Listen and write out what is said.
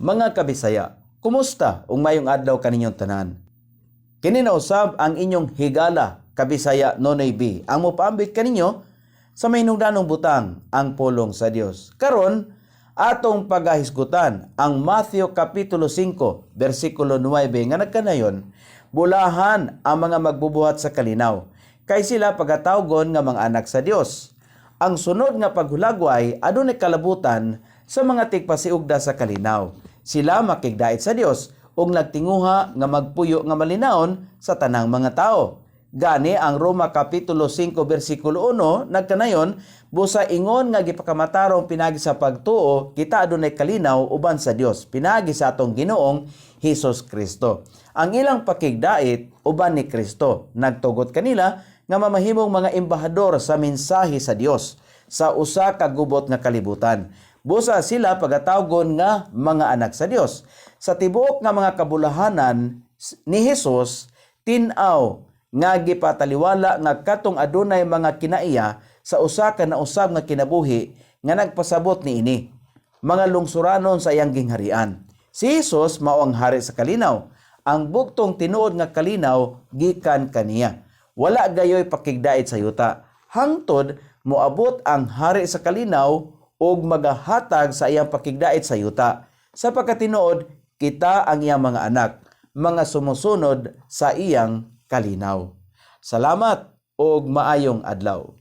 Mga kabisaya, kumusta ug mayong adlaw kaninyong tanan? Kini na usab ang inyong higala kabisaya Nonoy B. Ang mopaambit kaninyo sa mahinungdanong butang ang pulong sa Dios. Karon atong pagahisgutan ang Matthew kapitulo 5 bersikulo 9 nga nagkanayon, bulahan ang mga magbubuhat sa kalinaw, kay sila pagatawgon nga mga anak sa Dios. Ang sunod nga paghulagway adunay kalabutan sa mga tigpasiugda sa kalinaw. Sila makigdait sa Dios ug nagtinguha nga magpuyo nga malinawon sa tanang mga tao. Gani ang Roma kapitulo 5 bersikulo 1 nagkanayon, busa ingon nga gipakamatarong pinagi sa pagtuo kita adunay kalinaw uban sa Dios, pinagi sa atong Ginoong Hesus Kristo. Ang ilang pakigdait uban ni Kristo, nagtugot kanila nga mamahimong mga embahador sa mensahe sa Dios sa usa ka gubot nga kalibutan. Busa sila pagatawgon nga mga anak sa Dios. Sa tibuok nga mga kabulahanan ni Hesus, tin-aw nga gipataliwala nga katong adunay mga kinaiya sa usa ka nausab nga kinabuhi nga nagpasabot niini, mga lungsuranon sa iyang gingharian. Si Hesus mao ang hari sa kalinaw. Ang bugtong tinuod nga kalinaw gikan kaniya. Wala gayoy pakigdait sa yuta. Hangtod moabot ang hari sa kalinaw ug magahatag sa iyang pakigdait sa yuta. Sa pagkatinuod, kita ang iyang mga anak, mga sumusunod sa iyang kalinaw. Salamat ug maayong adlaw.